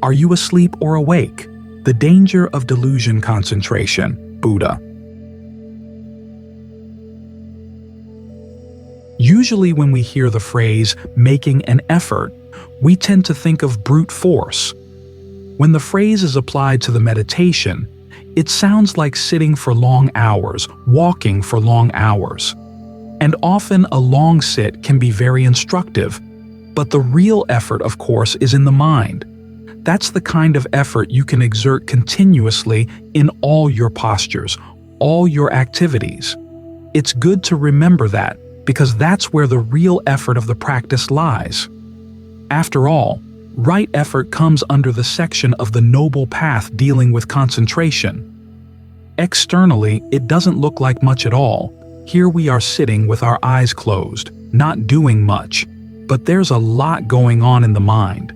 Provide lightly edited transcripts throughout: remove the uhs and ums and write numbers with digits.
Are you asleep or awake? The danger of delusion concentration, Buddha. Usually when we hear the phrase, making an effort, we tend to think of brute force. When the phrase is applied to the meditation, it sounds like sitting for long hours, walking for long hours. And often a long sit can be very instructive, but the real effort, of course, is in the mind. That's the kind of effort you can exert continuously in all your postures, all your activities. It's good to remember that, because that's where the real effort of the practice lies. After all, right effort comes under the section of the Noble Path dealing with concentration. Externally, it doesn't look like much at all. Here we are sitting with our eyes closed, not doing much, but there's a lot going on in the mind.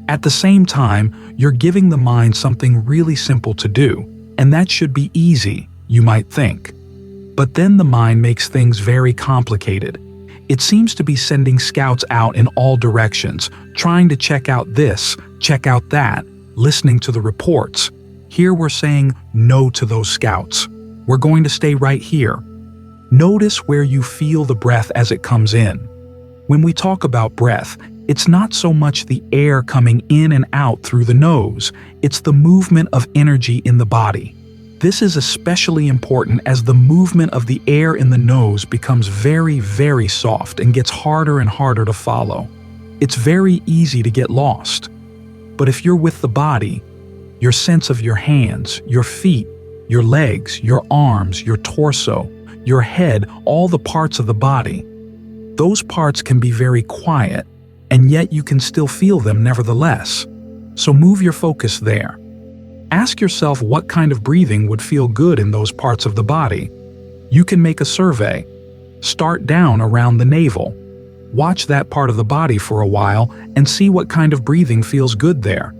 At the same time, you're giving the mind something really simple to do, and that should be easy, you might think. But then the mind makes things very complicated. It seems to be sending scouts out in all directions, trying to check out this, check out that, listening to the reports. Here we're saying no to those scouts. We're going to stay right here. Notice where you feel the breath as it comes in. When we talk about breath, it's not so much the air coming in and out through the nose, it's the movement of energy in the body. This is especially important as the movement of the air in the nose becomes very, very soft and gets harder and harder to follow. It's very easy to get lost. But if you're with the body, your sense of your hands, your feet, your legs, your arms, your torso, your head, all the parts of the body, those parts can be very quiet, and yet you can still feel them nevertheless. So move your focus there. Ask yourself what kind of breathing would feel good in those parts of the body. You can make a survey. Start down around the navel. Watch that part of the body for a while and see what kind of breathing feels good there.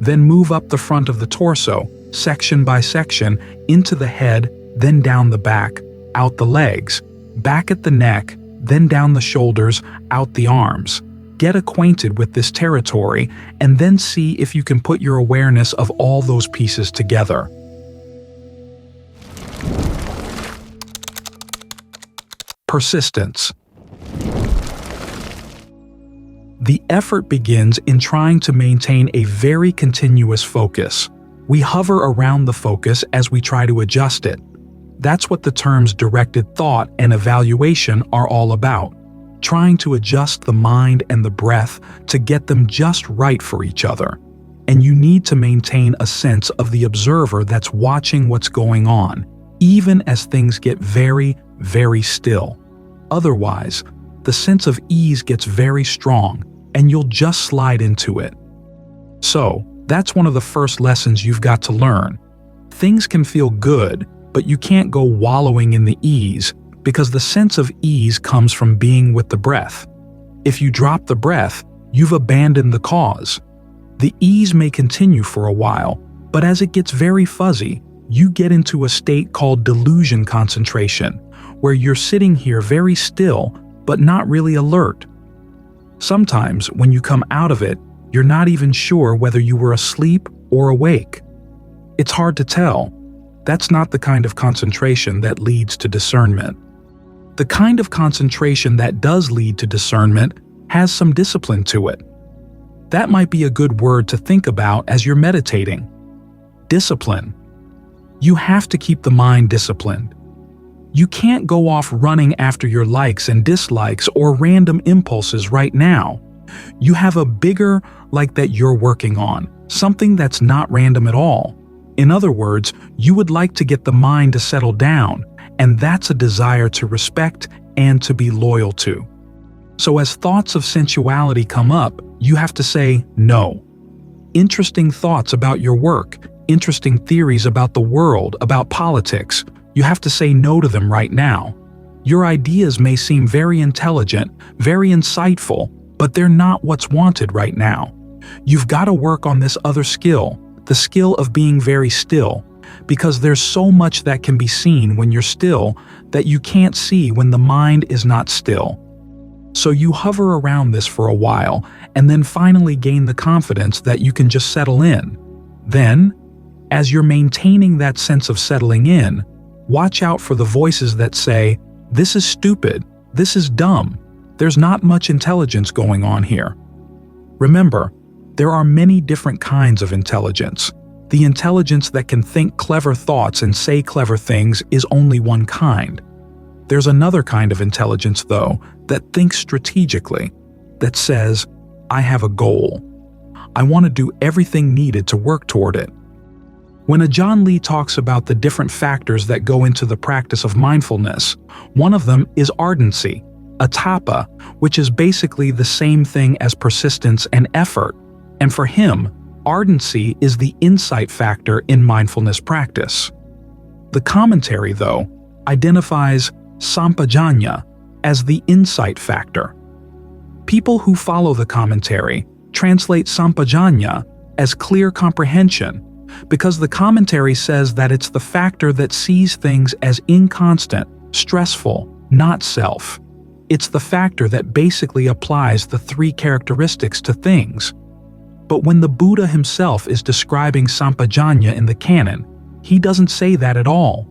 Then move up the front of the torso, section by section, into the head, then down the back, out the legs, back at the neck, then down the shoulders, out the arms. Get acquainted with this territory and then see if you can put your awareness of all those pieces together. Persistence. The effort begins in trying to maintain a very continuous focus. We hover around the focus as we try to adjust it. That's what the terms directed thought and evaluation are all about. Trying to adjust the mind and the breath to get them just right for each other. And you need to maintain a sense of the observer that's watching what's going on, even as things get very, very still. Otherwise, the sense of ease gets very strong, and you'll just slide into it. So, that's one of the first lessons you've got to learn. Things can feel good, but you can't go wallowing in the ease, because the sense of ease comes from being with the breath. If you drop the breath, you've abandoned the cause. The ease may continue for a while, but as it gets very fuzzy, you get into a state called delusion concentration, where you're sitting here very still, but not really alert. Sometimes, when you come out of it, you're not even sure whether you were asleep or awake. It's hard to tell. That's not the kind of concentration that leads to discernment. The kind of concentration that does lead to discernment has some discipline to it. That might be a good word to think about as you're meditating. Discipline. You have to keep the mind disciplined. You can't go off running after your likes and dislikes or random impulses right now. You have a bigger like that you're working on, something that's not random at all. In other words, you would like to get the mind to settle down, and that's a desire to respect and to be loyal to. So as thoughts of sensuality come up, you have to say no. Interesting thoughts about your work, interesting theories about the world, about politics, you have to say no to them right now. Your ideas may seem very intelligent, very insightful, but they're not what's wanted right now. You've got to work on this other skill, the skill of being very still, because there's so much that can be seen when you're still that you can't see when the mind is not still. So you hover around this for a while and then finally gain the confidence that you can just settle in. Then, as you're maintaining that sense of settling in, watch out for the voices that say, "This is stupid, this is dumb, there's not much intelligence going on here." Remember, there are many different kinds of intelligence. The intelligence that can think clever thoughts and say clever things is only one kind. There's another kind of intelligence, though, that thinks strategically, that says, "I have a goal. I want to do everything needed to work toward it." When Ajahn Lee talks about the different factors that go into the practice of mindfulness, one of them is ardency, Atappa, which is basically the same thing as persistence and effort. And for him, ardency is the insight factor in mindfulness practice. The commentary, though, identifies Sampajañña as the insight factor. People who follow the commentary translate Sampajañña as clear comprehension, because the commentary says that it's the factor that sees things as inconstant, stressful, not self. It's the factor that basically applies the three characteristics to things. But when the Buddha himself is describing Sampajañña in the canon, he doesn't say that at all.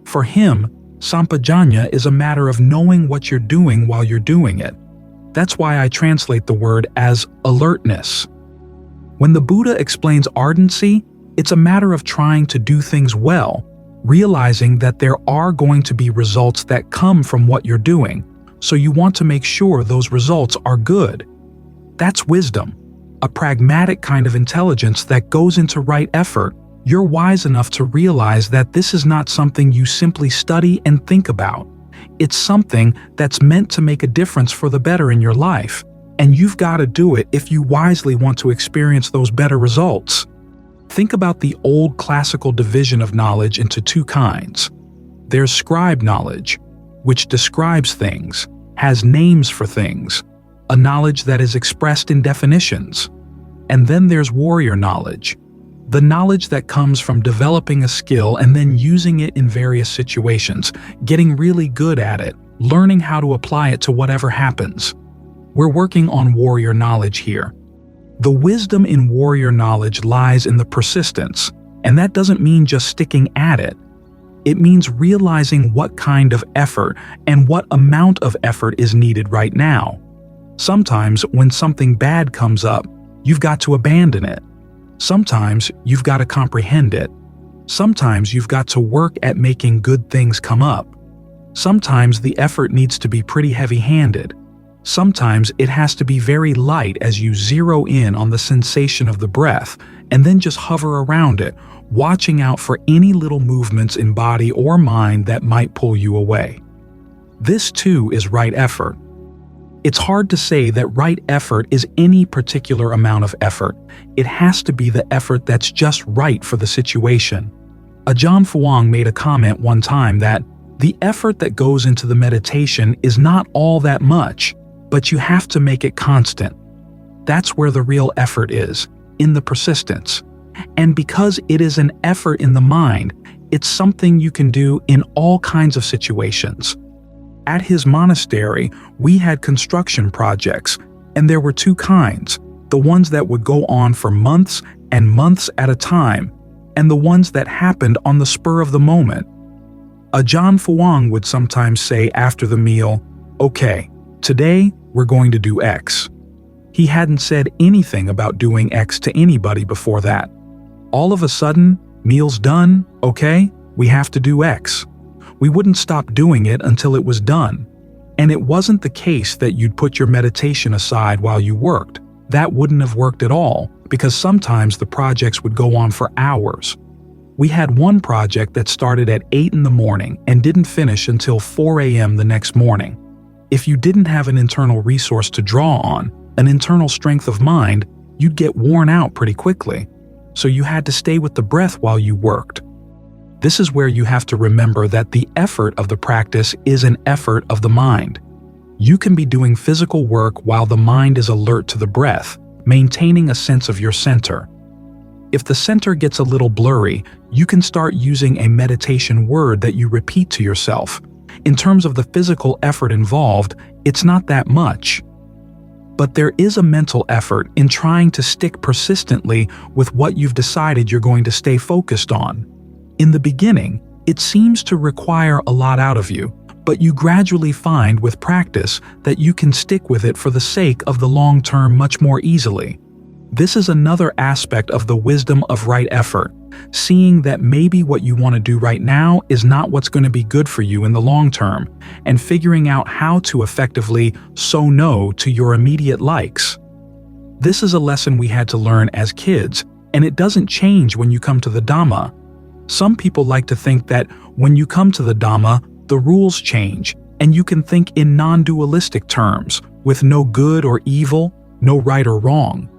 For him, Sampajañña is a matter of knowing what you're doing while you're doing it. That's why I translate the word as alertness. When the Buddha explains ardency, it's a matter of trying to do things well, realizing that there are going to be results that come from what you're doing, so you want to make sure those results are good. That's wisdom, a pragmatic kind of intelligence that goes into right effort. You're wise enough to realize that this is not something you simply study and think about. It's something that's meant to make a difference for the better in your life, and you've got to do it if you wisely want to experience those better results. Think about the old classical division of knowledge into two kinds. There's scribe knowledge, which describes things, has names for things, a knowledge that is expressed in definitions. And then there's warrior knowledge, the knowledge that comes from developing a skill and then using it in various situations, getting really good at it, learning how to apply it to whatever happens. We're working on warrior knowledge here. The wisdom in warrior knowledge lies in the persistence, and that doesn't mean just sticking at it. It means realizing what kind of effort and what amount of effort is needed right now. Sometimes when something bad comes up, you've got to abandon it. Sometimes you've got to comprehend it. Sometimes you've got to work at making good things come up. Sometimes the effort needs to be pretty heavy-handed. Sometimes it has to be very light as you zero in on the sensation of the breath and then just hover around it, watching out for any little movements in body or mind that might pull you away. This too is right effort. It's hard to say that right effort is any particular amount of effort. It has to be the effort that's just right for the situation. Ajahn Fuang made a comment one time that the effort that goes into the meditation is not all that much, but you have to make it constant. That's where the real effort is, in the persistence. And because it is an effort in the mind, it's something you can do in all kinds of situations. At his monastery, we had construction projects, and there were two kinds, the ones that would go on for months and months at a time, and the ones that happened on the spur of the moment. Ajahn Fuang would sometimes say after the meal, "Okay, today we're going to do X." He hadn't said anything about doing X to anybody before that. All of a sudden, meal's done, okay, we have to do X. We wouldn't stop doing it until it was done. And it wasn't the case that you'd put your meditation aside while you worked. That wouldn't have worked at all, because sometimes the projects would go on for hours. We had one project that started at 8 in the morning and didn't finish until 4 a.m. the next morning. If you didn't have an internal resource to draw on, an internal strength of mind, you'd get worn out pretty quickly. So you had to stay with the breath while you worked. This is where you have to remember that the effort of the practice is an effort of the mind. You can be doing physical work while the mind is alert to the breath, maintaining a sense of your center. If the center gets a little blurry, you can start using a meditation word that you repeat to yourself. In terms of the physical effort involved, it's not that much. But there is a mental effort in trying to stick persistently with what you've decided you're going to stay focused on. In the beginning, it seems to require a lot out of you, but you gradually find with practice that you can stick with it for the sake of the long term much more easily. This is another aspect of the wisdom of right effort, seeing that maybe what you want to do right now is not what's going to be good for you in the long term, and figuring out how to effectively say no to your immediate likes. This is a lesson we had to learn as kids, and it doesn't change when you come to the Dhamma. Some people like to think that when you come to the Dhamma, the rules change, and you can think in non-dualistic terms, with no good or evil, no right or wrong.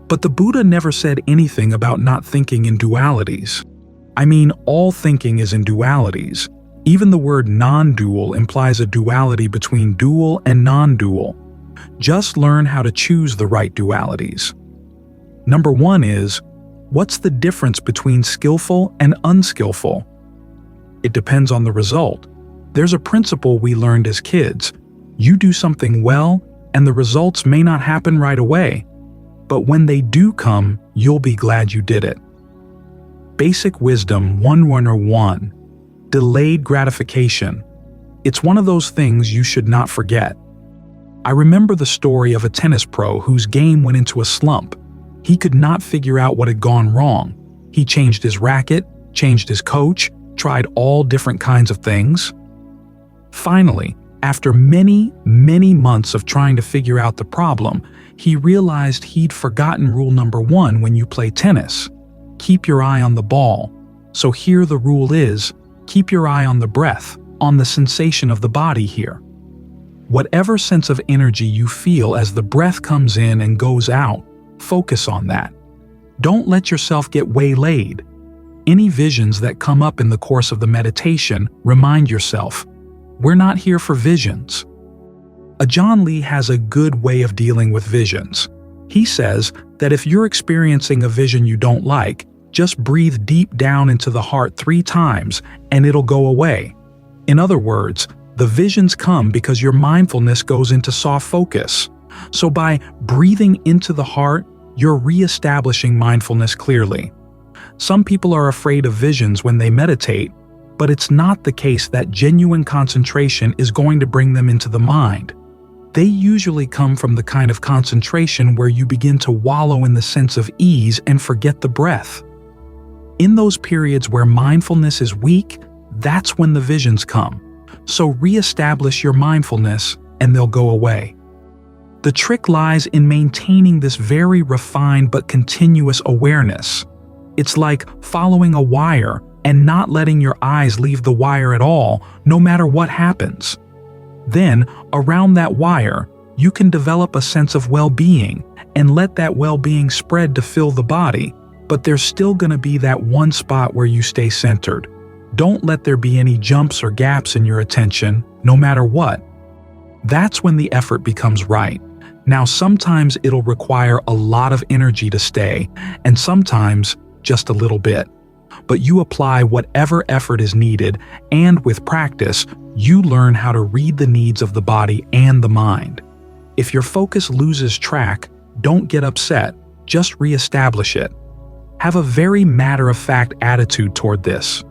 But the Buddha never said anything about not thinking in dualities. I mean, all thinking is in dualities. Even the word non-dual implies a duality between dual and non-dual. Just learn how to choose the right dualities. Number one is, what's the difference between skillful and unskillful? It depends on the result. There's a principle we learned as kids. You do something well, and the results may not happen right away. But when they do come, you'll be glad you did it. Basic wisdom 101. Delayed gratification. It's one of those things you should not forget. I remember the story of a tennis pro whose game went into a slump. He could not figure out what had gone wrong. He changed his racket, changed his coach, tried all different kinds of things. Finally, after many months of trying to figure out the problem, he realized he'd forgotten rule number 1 when you play tennis. Keep your eye on the ball. So here the rule is, keep your eye on the breath, on the sensation of the body here. Whatever sense of energy you feel as the breath comes in and goes out, focus on that. Don't let yourself get waylaid. Any visions that come up in the course of the meditation, remind yourself, we're not here for visions. Ajahn Lee has a good way of dealing with visions. He says that if you're experiencing a vision you don't like, just breathe deep down into the heart 3 times and it'll go away. In other words, the visions come because your mindfulness goes into soft focus. So by breathing into the heart, you're re-establishing mindfulness clearly. Some people are afraid of visions when they meditate, but it's not the case that genuine concentration is going to bring them into the mind. They usually come from the kind of concentration where you begin to wallow in the sense of ease and forget the breath. In those periods where mindfulness is weak, that's when the visions come. So re-establish your mindfulness and they'll go away. The trick lies in maintaining this very refined but continuous awareness. It's like following a wire and not letting your eyes leave the wire at all, no matter what happens. Then, around that wire, you can develop a sense of well-being and let that well-being spread to fill the body, but there's still going to be that one spot where you stay centered. Don't let there be any jumps or gaps in your attention, no matter what. That's when the effort becomes right. Now, sometimes it'll require a lot of energy to stay, and sometimes just a little bit. But you apply whatever effort is needed, and with practice, you learn how to read the needs of the body and the mind. If your focus loses track, don't get upset, just re-establish it. Have a very matter-of-fact attitude toward this.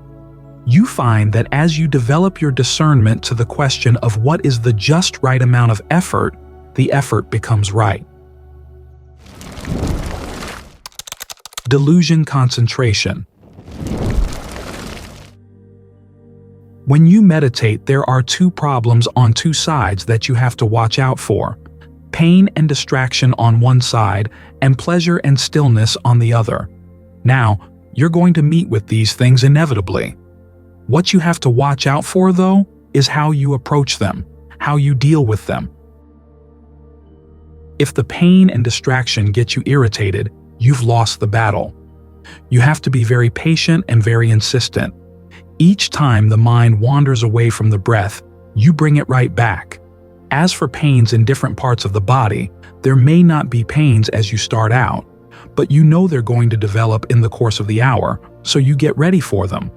You find that as you develop your discernment to the question of what is the just right amount of effort, the effort becomes right. Delusion concentration. When you meditate, there are 2 problems on 2 sides that you have to watch out for: pain and distraction on one side, and pleasure and stillness on the other. Now, you're going to meet with these things inevitably. What you have to watch out for, though, is how you approach them, how you deal with them. If the pain and distraction get you irritated, you've lost the battle. You have to be very patient and very insistent. Each time the mind wanders away from the breath, you bring it right back. As for pains in different parts of the body, there may not be pains as you start out, but you know they're going to develop in the course of the hour, so you get ready for them.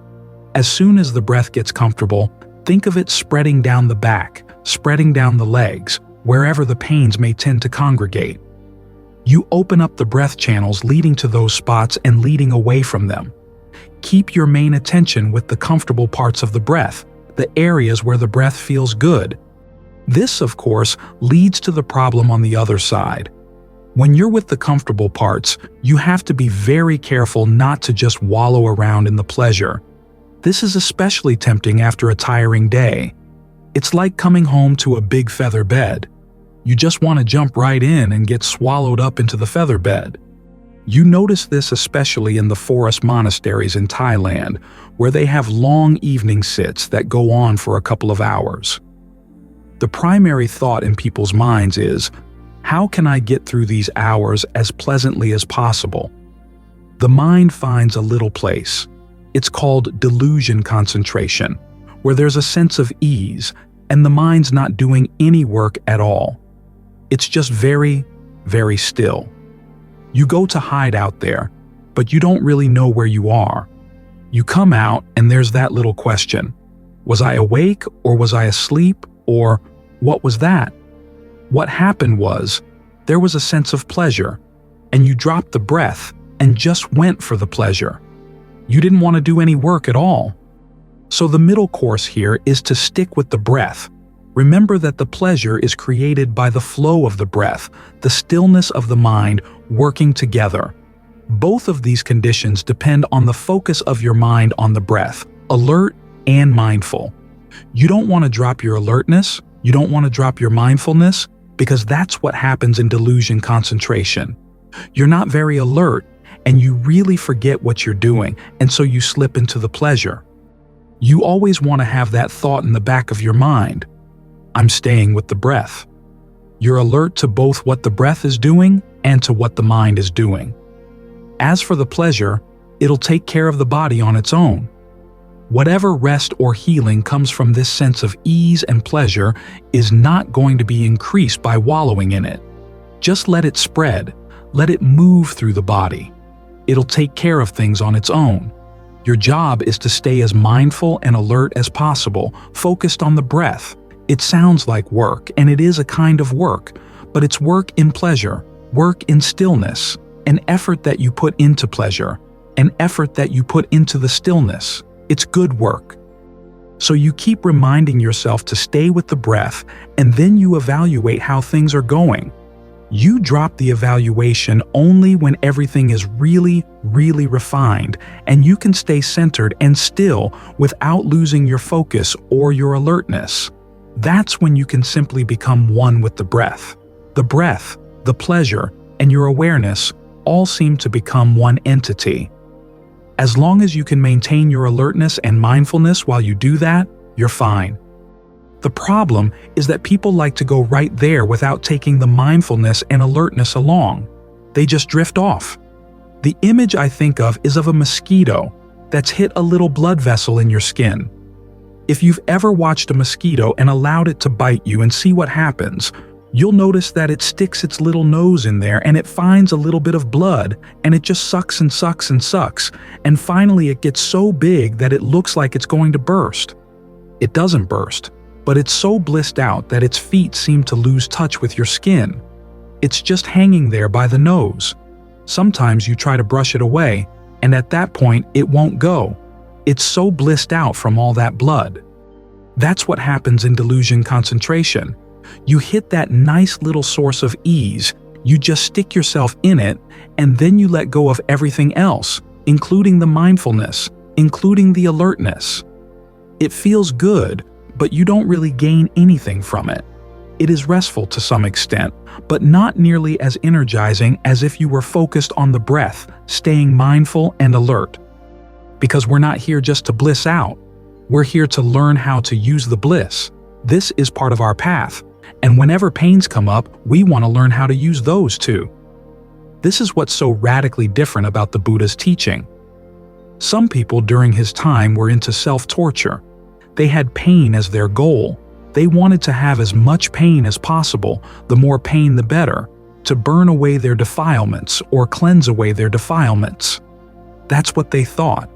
As soon as the breath gets comfortable, Think of it spreading down the back, spreading down the legs, wherever the pains may tend to congregate. You open up the breath channels leading to those spots and leading away from them. Keep your main attention with the comfortable parts of the breath, the areas where the breath feels good. This, of course, leads to the problem on the other side. When you're with the comfortable parts, you have to be very careful not to just wallow around in the pleasure. This is especially tempting after a tiring day. It's like coming home to a big feather bed. You just want to jump right in and get swallowed up into the feather bed. You notice this especially in the forest monasteries in Thailand, where they have long evening sits that go on for a couple of hours. The primary thought in people's minds is, how can I get through these hours as pleasantly as possible? The mind finds a little place. It's called delusion concentration, where there's a sense of ease and the mind's not doing any work at all. It's just very, very still. You go to hide out there, but you don't really know where you are. You come out and there's that little question. Was I awake or was I asleep, or what was that? What happened was, there was a sense of pleasure, and you dropped the breath and just went for the pleasure. You didn't want to do any work at all. So the middle course here is to stick with the breath. Remember that the pleasure is created by the flow of the breath, the stillness of the mind working together. Both of these conditions depend on the focus of your mind on the breath, alert and mindful. You don't want to drop your alertness, you don't want to drop your mindfulness, because that's what happens in delusion concentration. You're not very alert, and you really forget what you're doing, and so you slip into the pleasure. You always want to have that thought in the back of your mind. I'm staying with the breath. You're alert to both what the breath is doing and to what the mind is doing. As for the pleasure, it'll take care of the body on its own. Whatever rest or healing comes from this sense of ease and pleasure is not going to be increased by wallowing in it. Just let it spread, let it move through the body. It'll take care of things on its own. Your job is to stay as mindful and alert as possible, focused on the breath. It sounds like work, and it is a kind of work, but it's work in pleasure, work in stillness, an effort that you put into pleasure, an effort that you put into the stillness. It's good work. So you keep reminding yourself to stay with the breath, and then you evaluate how things are going. You drop the evaluation only when everything is really, really refined, and you can stay centered and still without losing your focus or your alertness. That's when you can simply become one with the breath. The breath, the pleasure, and your awareness all seem to become one entity. As long as you can maintain your alertness and mindfulness while you do that, you're fine. The problem is that people like to go right there without taking the mindfulness and alertness along. They just drift off. The image I think of is of a mosquito that's hit a little blood vessel in your skin. If you've ever watched a mosquito and allowed it to bite you and see what happens, you'll notice that it sticks its little nose in there and it finds a little bit of blood, and it just sucks and sucks and sucks, and finally it gets so big that it looks like it's going to burst. It doesn't burst, but it's so blissed out that its feet seem to lose touch with your skin. It's just hanging there by the nose. Sometimes you try to brush it away, and at that point it won't go. It's so blissed out from all that blood. That's what happens in delusion concentration. You hit that nice little source of ease, you just stick yourself in it, and then you let go of everything else, including the mindfulness, including the alertness. It feels good, but you don't really gain anything from it. It is restful to some extent, but not nearly as energizing as if you were focused on the breath, staying mindful and alert. Because we're not here just to bliss out. We're here to learn how to use the bliss. This is part of our path, and whenever pains come up, we want to learn how to use those too. This is what's so radically different about the Buddha's teaching. Some people during his time were into self-torture. They had pain as their goal. They wanted to have as much pain as possible, the more pain the better, to burn away their defilements or cleanse away their defilements. That's what they thought.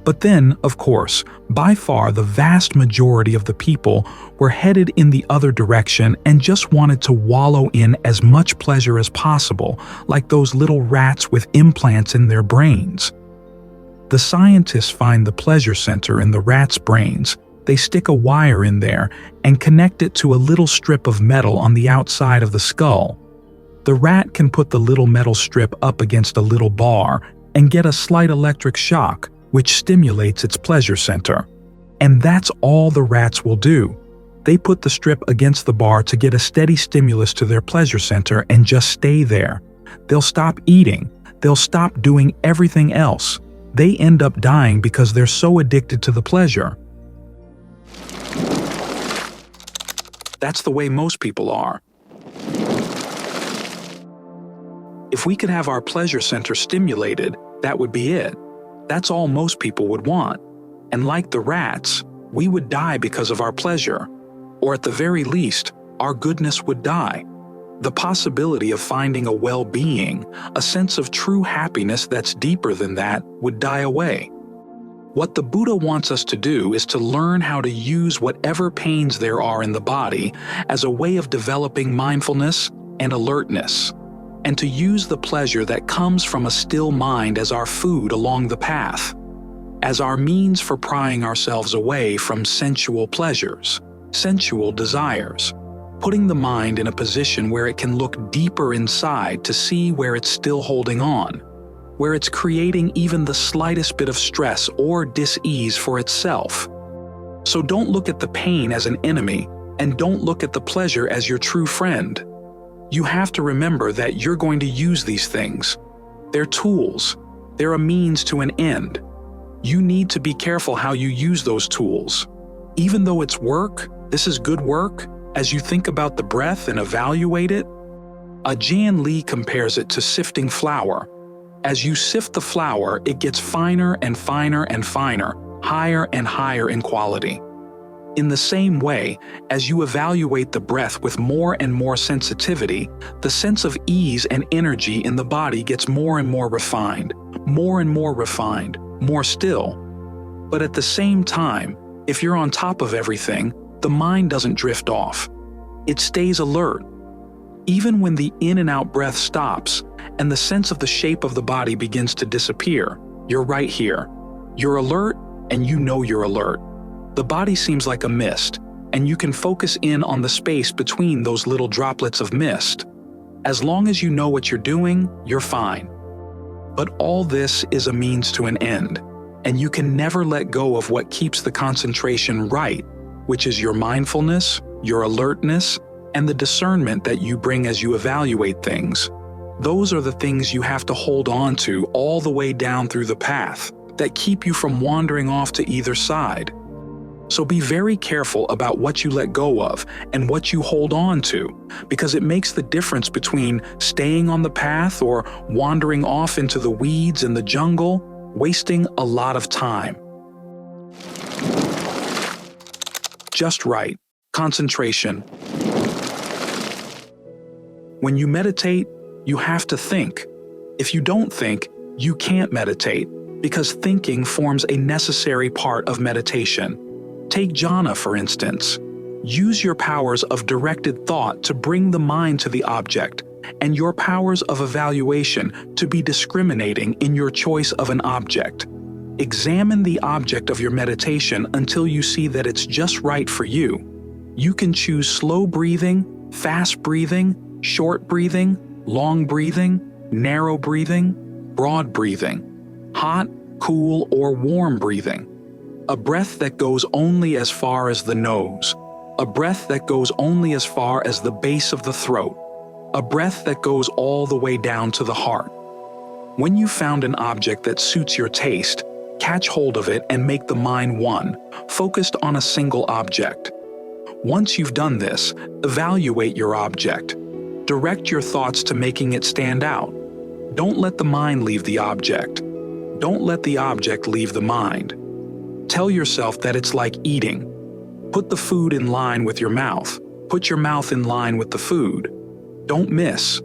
But then, of course, by far the vast majority of the people were headed in the other direction and just wanted to wallow in as much pleasure as possible, like those little rats with implants in their brains. The scientists find the pleasure center in the rat's brains. They stick a wire in there and connect it to a little strip of metal on the outside of the skull. The rat can put the little metal strip up against a little bar and get a slight electric shock, which stimulates its pleasure center. And that's all the rats will do. They put the strip against the bar to get a steady stimulus to their pleasure center and just stay there. They'll stop eating. They'll stop doing everything else. They end up dying because they're so addicted to the pleasure. That's the way most people are. If we could have our pleasure center stimulated, that would be it. That's all most people would want. And like the rats, we would die because of our pleasure. Or at the very least, our goodness would die. The possibility of finding a well-being, a sense of true happiness that's deeper than that, would die away. What the Buddha wants us to do is to learn how to use whatever pains there are in the body as a way of developing mindfulness and alertness, and to use the pleasure that comes from a still mind as our food along the path, as our means for prying ourselves away from sensual pleasures, sensual desires, putting the mind in a position where it can look deeper inside to see where it's still holding on, where it's creating even the slightest bit of stress or dis-ease for itself. So don't look at the pain as an enemy, and don't look at the pleasure as your true friend. You have to remember that you're going to use these things. They're tools. They're a means to an end. You need to be careful how you use those tools. Even though it's work, this is good work, as you think about the breath and evaluate it. Ajahn Lee compares it to sifting flour. As you sift the flour, it gets finer and finer and finer, higher and higher in quality. In the same way, as you evaluate the breath with more and more sensitivity, the sense of ease and energy in the body gets more and more refined, more still. But at the same time, if you're on top of everything, the mind doesn't drift off. It stays alert. Even when the in and out breath stops and the sense of the shape of the body begins to disappear, you're right here. You're alert, and you know you're alert. The body seems like a mist, and you can focus in on the space between those little droplets of mist. As long as you know what you're doing, you're fine. But all this is a means to an end, and you can never let go of what keeps the concentration right, which is your mindfulness, your alertness, and the discernment that you bring as you evaluate things. Those are the things you have to hold on to all the way down through the path that keep you from wandering off to either side. So be very careful about what you let go of and what you hold on to, because it makes the difference between staying on the path or wandering off into the weeds and the jungle, wasting a lot of time. Just right. Concentration. When you meditate, you have to think. If you don't think, you can't meditate, because thinking forms a necessary part of meditation. Take jhana, for instance. Use your powers of directed thought to bring the mind to the object, and your powers of evaluation to be discriminating in your choice of an object. Examine the object of your meditation until you see that it's just right for you. You can choose slow breathing, fast breathing, short breathing, long breathing, narrow breathing, broad breathing, hot, cool, or warm breathing. A breath that goes only as far as the nose. A breath that goes only as far as the base of the throat. A breath that goes all the way down to the heart. When you've found an object that suits your taste, catch hold of it and make the mind one, focused on a single object. Once you've done this, evaluate your object. Direct your thoughts to making it stand out. Don't let the mind leave the object. Don't let the object leave the mind. Tell yourself that it's like eating. Put the food in line with your mouth. Put your mouth in line with the food. Don't miss.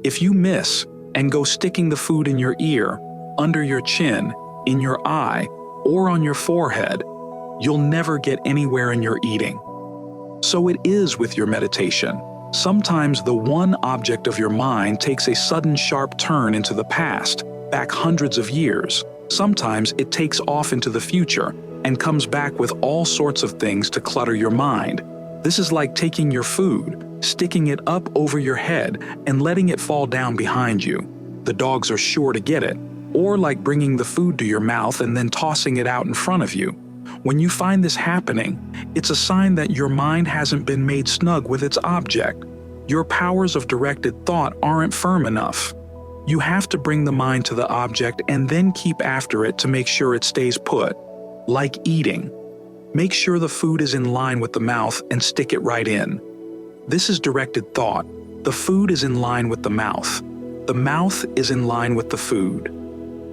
If you miss and go sticking the food in your ear, under your chin, in your eye, or on your forehead, you'll never get anywhere in your eating. So it is with your meditation. Sometimes the one object of your mind takes a sudden sharp turn into the past, back hundreds of years. Sometimes it takes off into the future and comes back with all sorts of things to clutter your mind. This is like taking your food, sticking it up over your head, and letting it fall down behind you. The dogs are sure to get it. Or like bringing the food to your mouth and then tossing it out in front of you. When you find this happening, it's a sign that your mind hasn't been made snug with its object. Your powers of directed thought aren't firm enough. You have to bring the mind to the object and then keep after it to make sure it stays put. Like eating. Make sure the food is in line with the mouth and stick it right in. This is directed thought. The food is in line with the mouth. The mouth is in line with the food.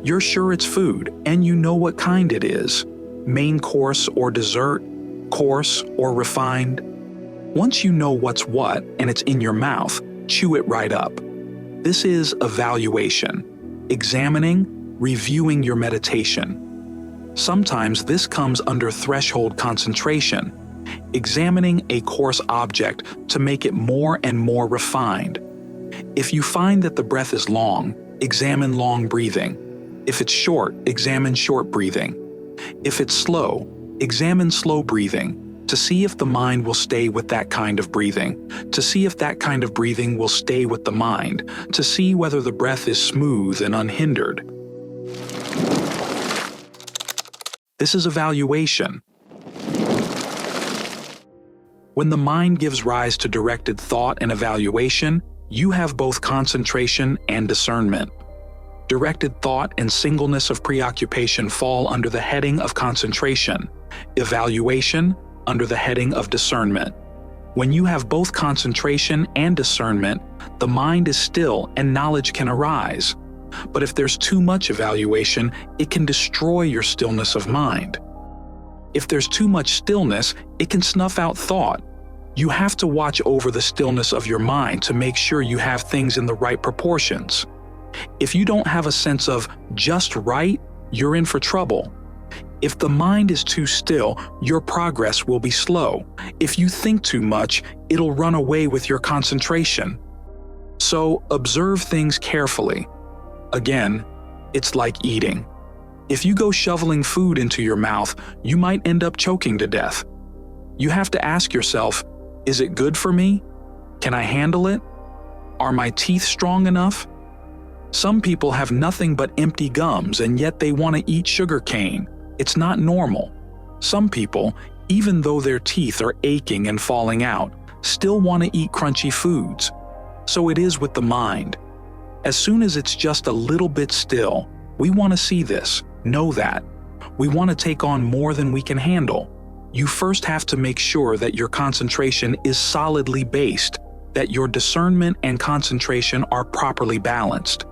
You're sure it's food, and you know what kind it is. Main course or dessert, coarse or refined. Once you know what's what and it's in your mouth, chew it right up. This is evaluation, examining, reviewing your meditation. Sometimes this comes under threshold concentration, examining a coarse object to make it more and more refined. If you find that the breath is long, examine long breathing. If it's short, examine short breathing. If it's slow, examine slow breathing to see if the mind will stay with that kind of breathing, to see if that kind of breathing will stay with the mind, to see whether the breath is smooth and unhindered. This is evaluation. When the mind gives rise to directed thought and evaluation, you have both concentration and discernment. Directed thought and singleness of preoccupation fall under the heading of concentration, evaluation under the heading of discernment. When you have both concentration and discernment, the mind is still and knowledge can arise. But if there's too much evaluation, it can destroy your stillness of mind. If there's too much stillness, it can snuff out thought. You have to watch over the stillness of your mind to make sure you have things in the right proportions. If you don't have a sense of just right, you're in for trouble. If the mind is too still, your progress will be slow. If you think too much, it'll run away with your concentration. So observe things carefully. Again, it's like eating. If you go shoveling food into your mouth, you might end up choking to death. You have to ask yourself, is it good for me? Can I handle it? Are my teeth strong enough? Some people have nothing but empty gums and yet they want to eat sugar cane. It's not normal. Some people, even though their teeth are aching and falling out, still want to eat crunchy foods. So it is with the mind. As soon as it's just a little bit still, we want to see this, know that. We want to take on more than we can handle. You first have to make sure that your concentration is solidly based, that your discernment and concentration are properly balanced.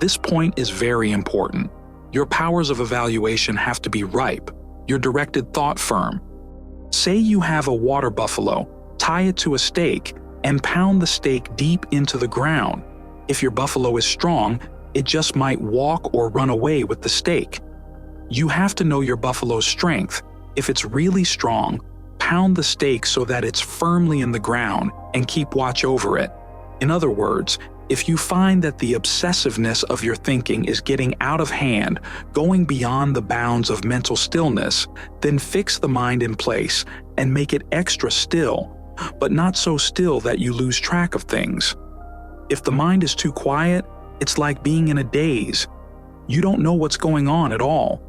This point is very important. Your powers of evaluation have to be ripe, your directed thought firm. Say you have a water buffalo, tie it to a stake, and pound the stake deep into the ground. If your buffalo is strong, it just might walk or run away with the stake. You have to know your buffalo's strength. If it's really strong, pound the stake so that it's firmly in the ground and keep watch over it. In other words, if you find that the obsessiveness of your thinking is getting out of hand, going beyond the bounds of mental stillness, then fix the mind in place and make it extra still, but not so still that you lose track of things. If the mind is too quiet, it's like being in a daze. You don't know what's going on at all.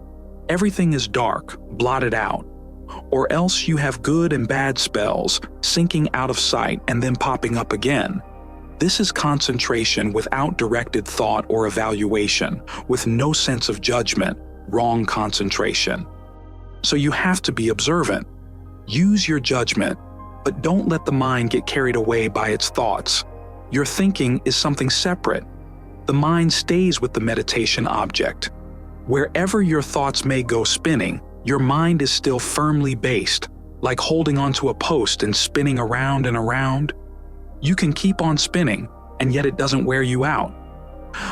Everything is dark, blotted out. Or else you have good and bad spells, sinking out of sight and then popping up again. This is concentration without directed thought or evaluation, with no sense of judgment, wrong concentration. So you have to be observant. Use your judgment, but don't let the mind get carried away by its thoughts. Your thinking is something separate. The mind stays with the meditation object. Wherever your thoughts may go spinning, your mind is still firmly based, like holding onto a post and spinning around and around. You can keep on spinning, and yet it doesn't wear you out.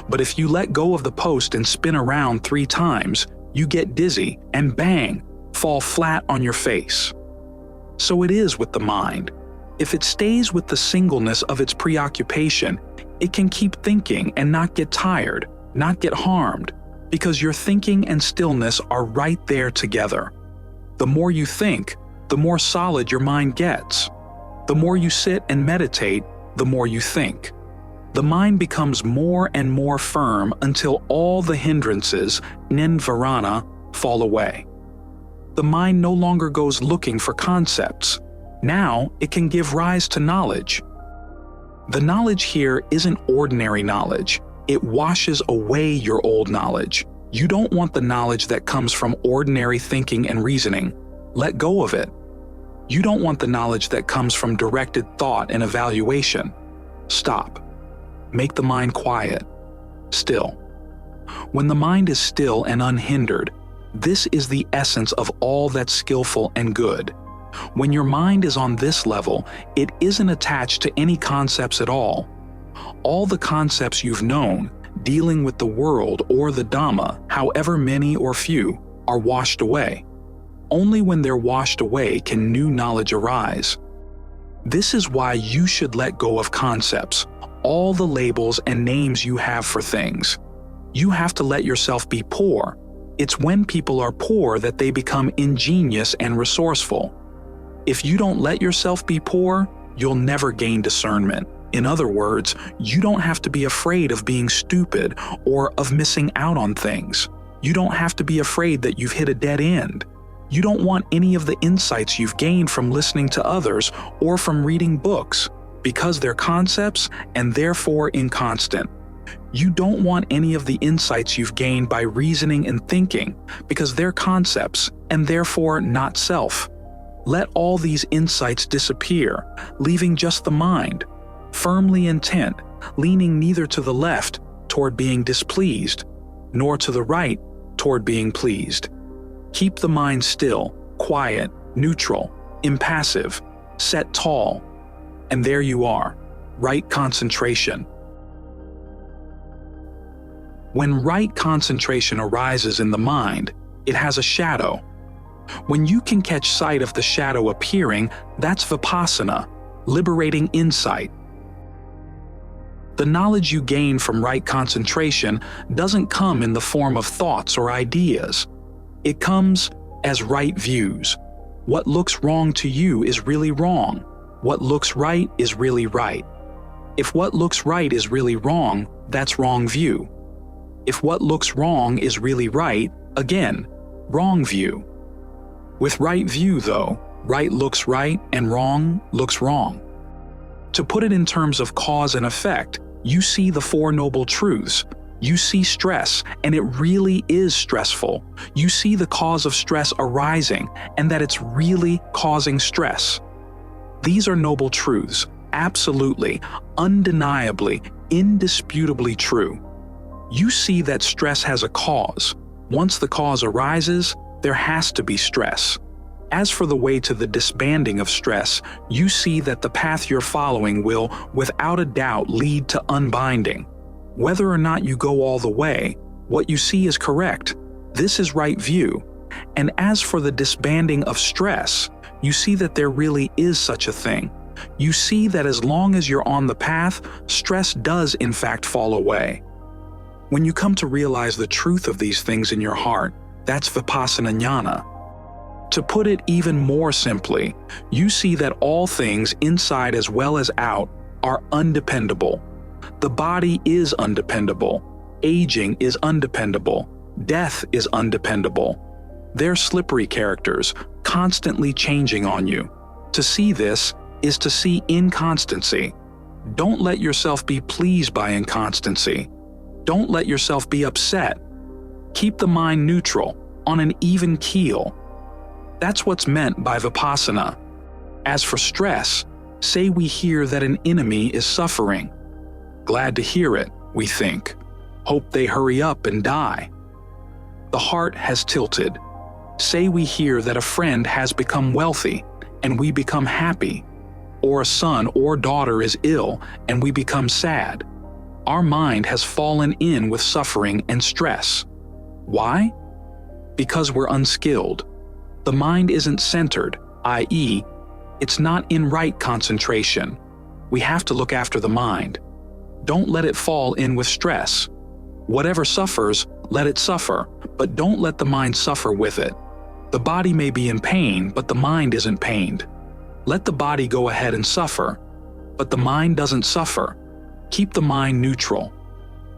But if you let go of the post and spin around 3 times, You get dizzy and bang, fall flat on your face. So it is with the mind. If it stays with the singleness of its preoccupation, it can keep thinking and not get tired, not get harmed, because your thinking and stillness are right there together. The more you think, the more solid your mind gets. The more you sit and meditate, the more you think. The mind becomes more and more firm until all the hindrances, nirvana, fall away. The mind no longer goes looking for concepts. Now it can give rise to knowledge. The knowledge here isn't ordinary knowledge. It washes away your old knowledge. You don't want the knowledge that comes from ordinary thinking and reasoning. Let go of it. You don't want the knowledge that comes from directed thought and evaluation. Stop. Make the mind quiet. Still. When the mind is still and unhindered, this is the essence of all that's skillful and good. When your mind is on this level, it isn't attached to any concepts at all. All the concepts you've known, dealing with the world or the Dhamma, however many or few, are washed away. Only when they're washed away can new knowledge arise. This is why you should let go of concepts, all the labels and names you have for things. You have to let yourself be poor. It's when people are poor that they become ingenious and resourceful. If you don't let yourself be poor, you'll never gain discernment. In other words, you don't have to be afraid of being stupid or of missing out on things. You don't have to be afraid that you've hit a dead end. You don't want any of the insights you've gained from listening to others or from reading books, because they're concepts and therefore inconstant. You don't want any of the insights you've gained by reasoning and thinking, because they're concepts and therefore not self. Let all these insights disappear, leaving just the mind, firmly intent, leaning neither to the left toward being displeased, nor to the right toward being pleased. Keep the mind still, quiet, neutral, impassive, set tall, and there you are, right concentration. When right concentration arises in the mind, it has a shadow. When you can catch sight of the shadow appearing, that's vipassana, liberating insight. The knowledge you gain from right concentration doesn't come in the form of thoughts or ideas. It comes as right views. What looks wrong to you is really wrong. What looks right is really right. If what looks right is really wrong, that's wrong view. If what looks wrong is really right, again, wrong view. With right view, though, right looks right and wrong looks wrong. To put it in terms of cause and effect, you see the Four Noble Truths. You see stress, and it really is stressful. You see the cause of stress arising, and that it's really causing stress. These are noble truths, absolutely, undeniably, indisputably true. You see that stress has a cause. Once the cause arises, there has to be stress. As for the way to the disbanding of stress, you see that the path you're following will, without a doubt, lead to unbinding. Whether or not you go all the way, what you see is correct. This is right view. And as for the disbanding of stress, you see that there really is such a thing. You see that as long as you're on the path, stress does in fact fall away. When you come to realize the truth of these things in your heart, that's Sampajañña. To put it even more simply, you see that all things inside as well as out are undependable. The body is undependable. Aging is undependable. Death is undependable. They're slippery characters, constantly changing on you. To see this is to see inconstancy. Don't let yourself be pleased by inconstancy. Don't let yourself be upset. Keep the mind neutral, on an even keel. That's what's meant by vipassana. As for stress, say we hear that an enemy is suffering. Glad to hear it, we think. Hope they hurry up and die. The heart has tilted. Say we hear that a friend has become wealthy, and we become happy. Or a son or daughter is ill, and we become sad. Our mind has fallen in with suffering and stress. Why? Because we're unskilled. The mind isn't centered, i.e., it's not in right concentration. We have to look after the mind. Don't let it fall in with stress. Whatever suffers, let it suffer, but don't let the mind suffer with it. The body may be in pain, but the mind isn't pained. Let the body go ahead and suffer, but the mind doesn't suffer. Keep the mind neutral.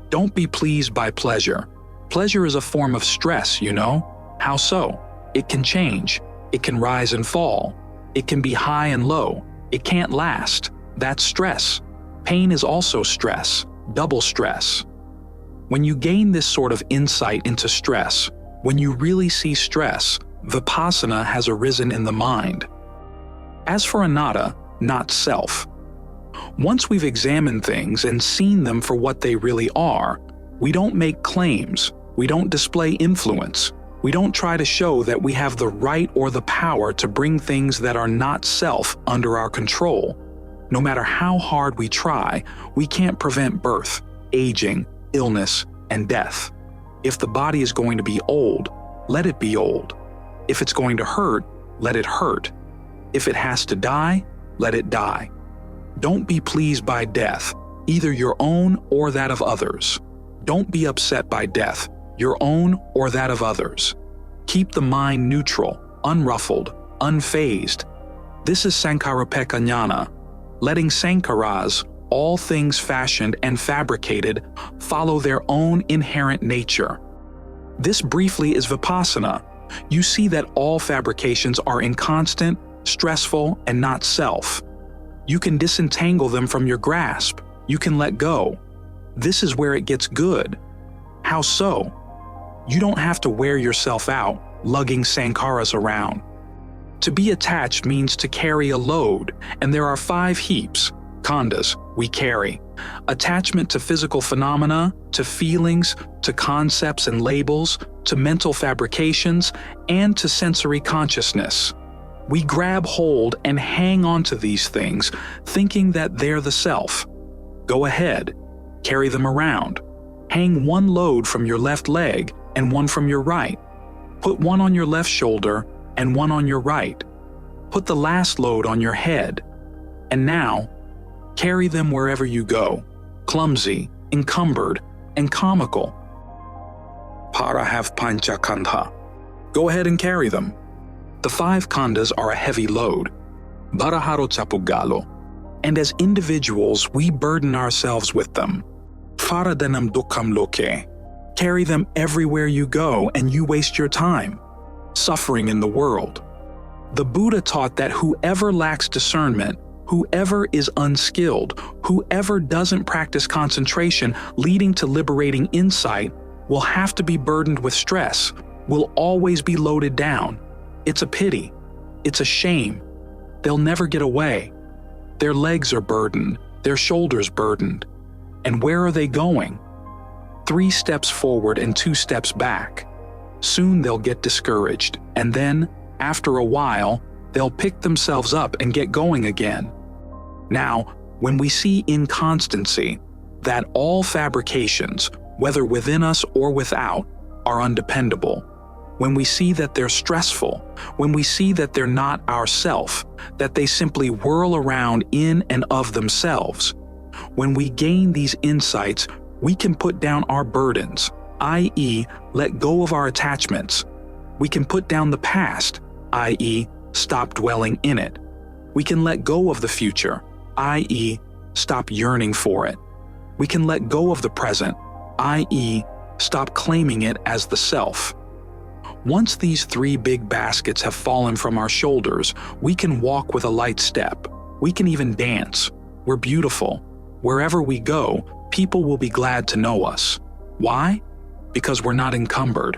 Don't be pleased by pleasure. Pleasure is a form of stress, you know? How so? It can change. It can rise and fall. It can be high and low. It can't last. That's stress. Pain is also stress, double stress. When you gain this sort of insight into stress, when you really see stress, vipassana has arisen in the mind. As for anatta, not self. Once we've examined things and seen them for what they really are, we don't make claims, we don't display influence, we don't try to show that we have the right or the power to bring things that are not self under our control. No matter how hard we try, we can't prevent birth, aging, illness, and death. If the body is going to be old, let it be old. If it's going to hurt, let it hurt. If it has to die, let it die. Don't be pleased by death, either your own or that of others. Don't be upset by death, your own or that of others. Keep the mind neutral, unruffled, unfazed. This is Sampajañña, letting Sankaras, all things fashioned and fabricated, follow their own inherent nature. This briefly is vipassana. You see that all fabrications are inconstant, stressful, and not self. You can disentangle them from your grasp. You can let go. This is where it gets good. How so? You don't have to wear yourself out, lugging sankaras around. To be attached means to carry a load, and there are 5 heaps, khandhas, we carry. Attachment to physical phenomena, to feelings, to concepts and labels, to mental fabrications, and to sensory consciousness. We grab hold and hang on to these things, thinking that they're the self. Go ahead, carry them around. Hang one load from your left leg and one from your right. Put one on your left shoulder and one on your right. Put the last load on your head. And now, carry them wherever you go, clumsy, encumbered, and comical. Para have pancha khandha. Go ahead and carry them. The 5 khandhas are a heavy load. Baraharo Chapugalo. And as individuals, we burden ourselves with them. Faradanam dukkam loke. Carry them everywhere you go and you waste your time. Suffering in the world. The Buddha taught that whoever lacks discernment, whoever is unskilled, whoever doesn't practice concentration leading to liberating insight, will have to be burdened with stress, will always be loaded down. It's a pity. It's a shame. They'll never get away. Their legs are burdened, their shoulders burdened. And where are they going? 3 steps forward and 2 steps back. Soon they'll get discouraged, and then, after a while, they'll pick themselves up and get going again. Now, when we see inconstancy, that all fabrications, whether within us or without, are undependable, when we see that they're stressful, when we see that they're not our self, that they simply whirl around in and of themselves, when we gain these insights, we can put down our burdens, i.e., let go of our attachments. We can put down the past, i.e., stop dwelling in it. We can let go of the future, i.e., stop yearning for it. We can let go of the present, i.e., stop claiming it as the self. Once these 3 big baskets have fallen from our shoulders, we can walk with a light step. We can even dance. We're beautiful. Wherever we go, people will be glad to know us. Why? Because we're not encumbered.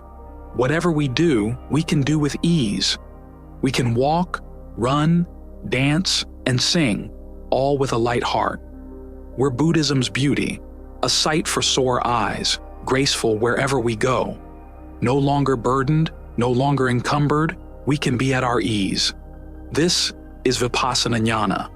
Whatever we do, we can do with ease. We can walk, run, dance, and sing, all with a light heart. We're Buddhism's beauty, a sight for sore eyes, graceful wherever we go. No longer burdened, no longer encumbered, we can be at our ease. This is Vipassana.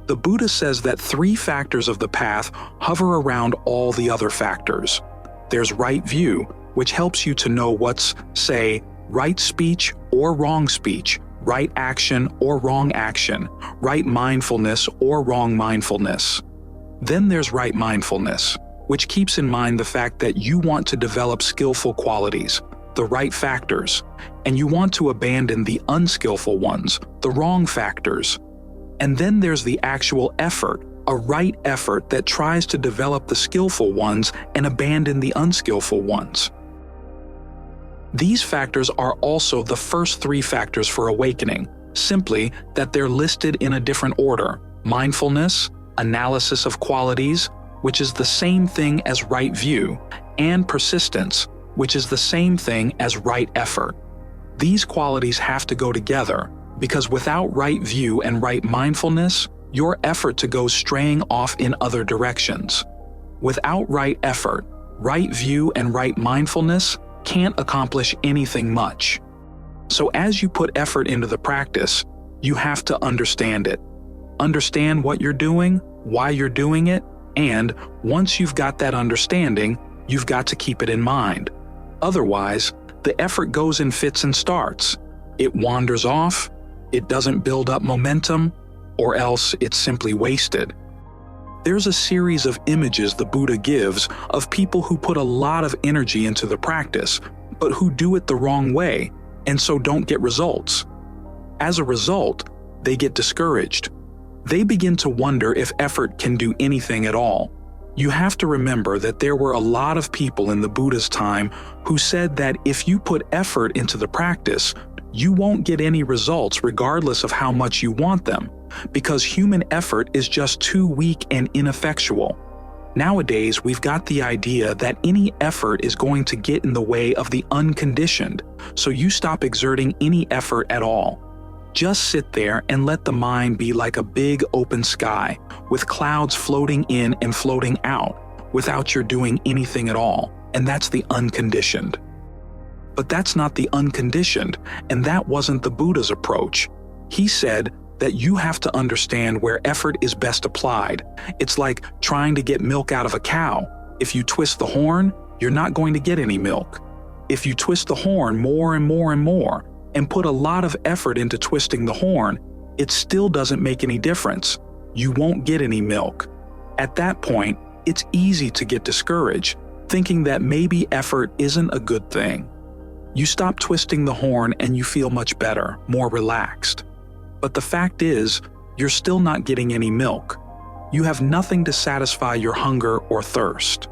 The Buddha says that 3 factors of the path hover around all the other factors. There's right view, which helps you to know what's, say, right speech or wrong speech, right action or wrong action, right mindfulness or wrong mindfulness. Then there's right mindfulness, which keeps in mind the fact that you want to develop skillful qualities, the right factors, and you want to abandon the unskillful ones, the wrong factors. And then there's the actual effort, a right effort that tries to develop the skillful ones and abandon the unskillful ones. These factors are also the first three factors for awakening, simply that they're listed in a different order: mindfulness, analysis of qualities, which is the same thing as right view, and persistence, which is the same thing as right effort. These qualities have to go together, because without right view and right mindfulness, your effort to go straying off in other directions. Without right effort, right view and right mindfulness can't accomplish anything much. So as you put effort into the practice, you have to understand it. Understand what you're doing, why you're doing it, and once you've got that understanding, you've got to keep it in mind. Otherwise, the effort goes in fits and starts. It wanders off, it doesn't build up momentum, or else it's simply wasted. There's a series of images the Buddha gives of people who put a lot of energy into the practice, but who do it the wrong way, and so don't get results. As a result, they get discouraged. They begin to wonder if effort can do anything at all. You have to remember that there were a lot of people in the Buddha's time who said that if you put effort into the practice, you won't get any results regardless of how much you want them, because human effort is just too weak and ineffectual. Nowadays, we've got the idea that any effort is going to get in the way of the unconditioned, so you stop exerting any effort at all. Just sit there and let the mind be like a big open sky, with clouds floating in and floating out, without your doing anything at all, and that's the unconditioned. But that's not the unconditioned, and that wasn't the Buddha's approach. He said that you have to understand where effort is best applied. It's like trying to get milk out of a cow. If you twist the horn, you're not going to get any milk. If you twist the horn more and more and more, and put a lot of effort into twisting the horn, it still doesn't make any difference. You won't get any milk. At that point, it's easy to get discouraged, thinking that maybe effort isn't a good thing. You stop twisting the horn and you feel much better, more relaxed. But the fact is, you're still not getting any milk. You have nothing to satisfy your hunger or thirst.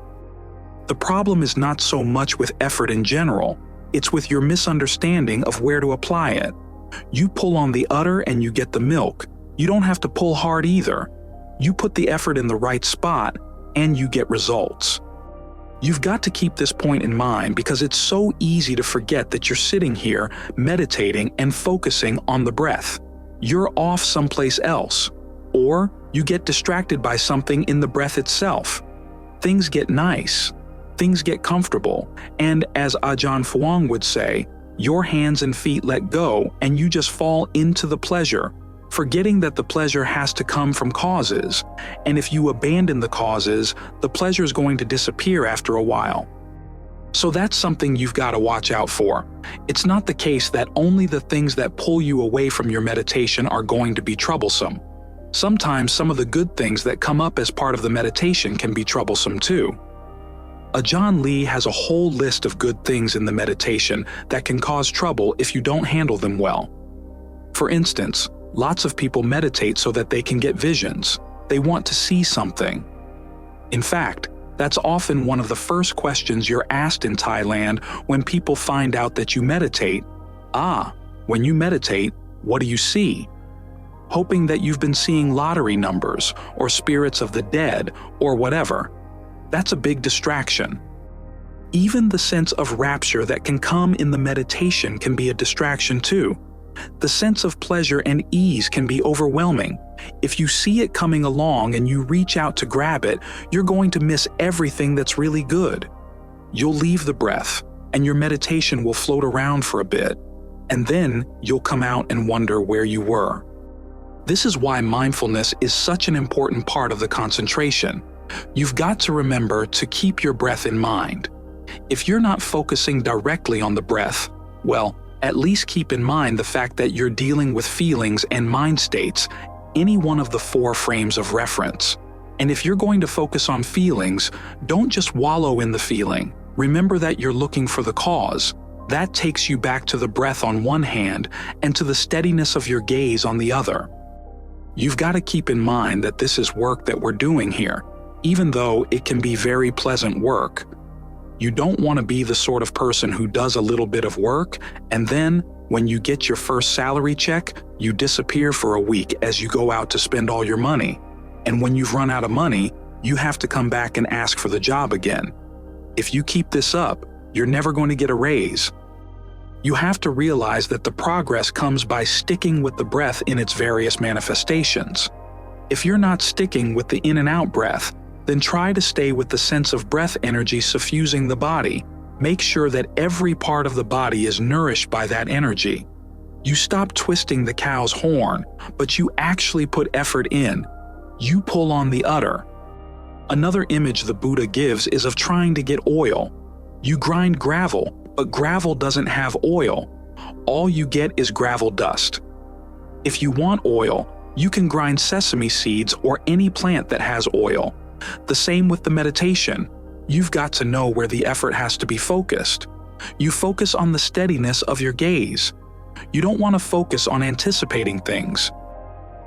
The problem is not so much with effort in general, it's with your misunderstanding of where to apply it. You pull on the udder and you get the milk. You don't have to pull hard either. You put the effort in the right spot and you get results. You've got to keep this point in mind because it's so easy to forget that you're sitting here meditating and focusing on the breath. You're off someplace else, or you get distracted by something in the breath itself. Things get nice, things get comfortable, and as Ajahn Fuang would say, your hands and feet let go and you just fall into the pleasure, forgetting that the pleasure has to come from causes, and if you abandon the causes, the pleasure is going to disappear after a while. So that's something you've got to watch out for. It's not the case that only the things that pull you away from your meditation are going to be troublesome. Sometimes some of the good things that come up as part of the meditation can be troublesome too. Ajahn Lee has a whole list of good things in the meditation that can cause trouble if you don't handle them well. For instance, lots of people meditate so that they can get visions. They want to see something. In fact, that's often one of the first questions you're asked in Thailand when people find out that you meditate. When you meditate, what do you see? Hoping that you've been seeing lottery numbers or spirits of the dead or whatever. That's a big distraction. Even the sense of rapture that can come in the meditation can be a distraction too. The sense of pleasure and ease can be overwhelming. If you see it coming along and you reach out to grab it, you're going to miss everything that's really good. You'll leave the breath, and your meditation will float around for a bit, and then you'll come out and wonder where you were. This is why mindfulness is such an important part of the concentration. You've got to remember to keep your breath in mind. If you're not focusing directly on the breath, well, at least keep in mind the fact that you're dealing with feelings and mind states, any one of the 4 frames of reference. And if you're going to focus on feelings, don't just wallow in the feeling. Remember that you're looking for the cause. That takes you back to the breath on one hand and to the steadiness of your gaze on the other. You've got to keep in mind that this is work that we're doing here, even though it can be very pleasant work. You don't want to be the sort of person who does a little bit of work, and then, when you get your first salary check, you disappear for a week as you go out to spend all your money. And when you've run out of money, you have to come back and ask for the job again. If you keep this up, you're never going to get a raise. You have to realize that the progress comes by sticking with the breath in its various manifestations. If you're not sticking with the in and out breath, then try to stay with the sense of breath energy suffusing the body. Make sure that every part of the body is nourished by that energy. You stop twisting the cow's horn, but you actually put effort in. You pull on the udder. Another image the Buddha gives is of trying to get oil. You grind gravel, but gravel doesn't have oil. All you get is gravel dust. If you want oil, you can grind sesame seeds or any plant that has oil. The same with the meditation. You've got to know where the effort has to be focused. You focus on the steadiness of your gaze. You don't want to focus on anticipating things.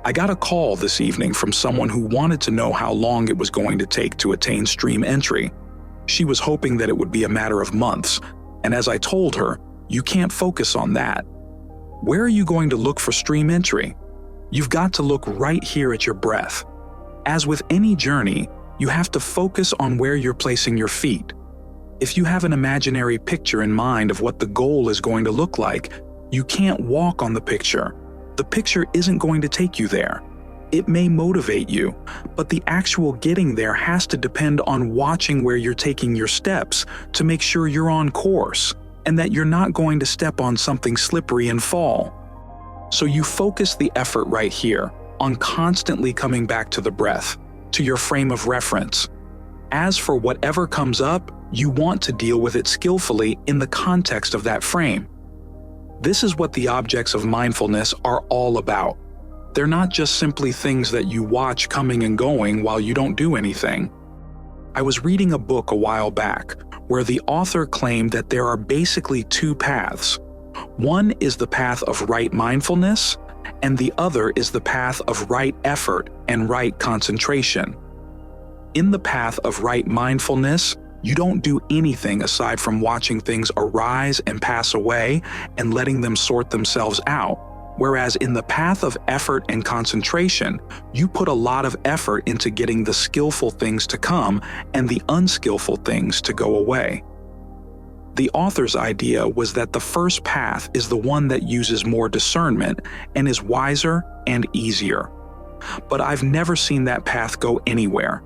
I got a call this evening from someone who wanted to know how long it was going to take to attain stream entry. She was hoping that it would be a matter of months, and as I told her, you can't focus on that. Where are you going to look for stream entry? You've got to look right here at your breath. As with any journey, you have to focus on where you're placing your feet. If you have an imaginary picture in mind of what the goal is going to look like, you can't walk on the picture. The picture isn't going to take you there. It may motivate you, but the actual getting there has to depend on watching where you're taking your steps to make sure you're on course and that you're not going to step on something slippery and fall. So you focus the effort right here on constantly coming back to the breath, to your frame of reference. As for whatever comes up, you want to deal with it skillfully in the context of that frame. This is what the objects of mindfulness are all about. They're not just simply things that you watch coming and going while you don't do anything. I was reading a book a while back where the author claimed that there are basically 2 paths. One is the path of right mindfulness, and the other is the path of right effort and right concentration. In the path of right mindfulness, you don't do anything aside from watching things arise and pass away and letting them sort themselves out. Whereas in the path of effort and concentration, you put a lot of effort into getting the skillful things to come and the unskillful things to go away. The author's idea was that the first path is the one that uses more discernment and is wiser and easier. But I've never seen that path go anywhere.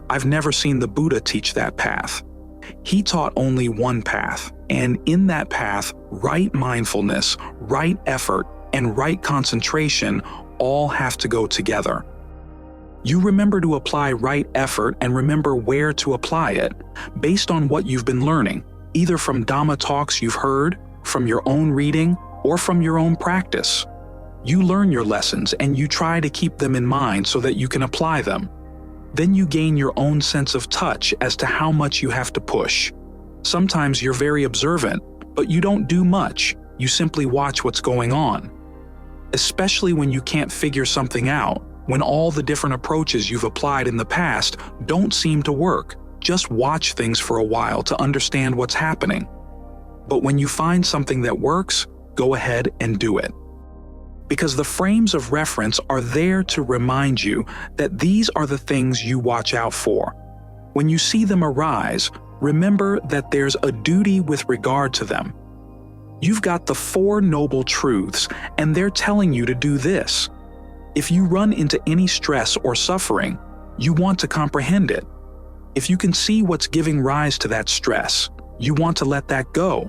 I've never seen the Buddha teach that path. He taught only one path, and in that path, right mindfulness, right effort, and right concentration all have to go together. You remember to apply right effort and remember where to apply it, based on what you've been learning, either from Dhamma talks you've heard, from your own reading, or from your own practice. You learn your lessons and you try to keep them in mind so that you can apply them. Then you gain your own sense of touch as to how much you have to push. Sometimes you're very observant, but you don't do much. You simply watch what's going on. Especially when you can't figure something out, when all the different approaches you've applied in the past don't seem to work. Just watch things for a while to understand what's happening. But when you find something that works, go ahead and do it. Because the frames of reference are there to remind you that these are the things you watch out for. When you see them arise, remember that there's a duty with regard to them. You've got the 4 noble truths, and they're telling you to do this. If you run into any stress or suffering, you want to comprehend it. If you can see what's giving rise to that stress, you want to let that go.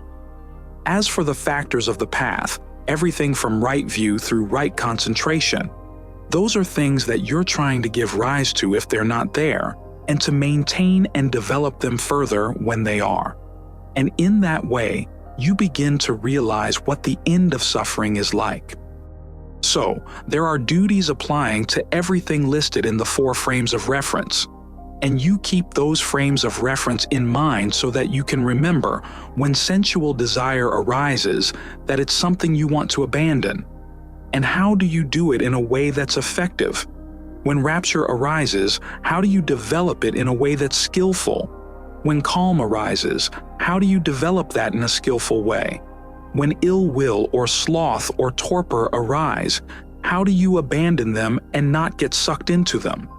As for the factors of the path, everything from right view through right concentration, those are things that you're trying to give rise to if they're not there, and to maintain and develop them further when they are. And in that way, you begin to realize what the end of suffering is like. So, there are duties applying to everything listed in the 4 frames of reference. And you keep those frames of reference in mind so that you can remember when sensual desire arises that it's something you want to abandon. And how do you do it in a way that's effective? When rapture arises, how do you develop it in a way that's skillful? When calm arises, how do you develop that in a skillful way? When ill will or sloth or torpor arise, how do you abandon them and not get sucked into them?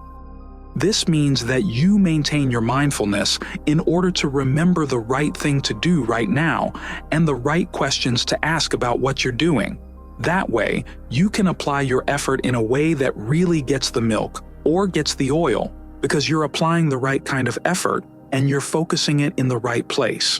This means that you maintain your mindfulness in order to remember the right thing to do right now and the right questions to ask about what you're doing. That way, you can apply your effort in a way that really gets the milk or gets the oil because you're applying the right kind of effort and you're focusing it in the right place.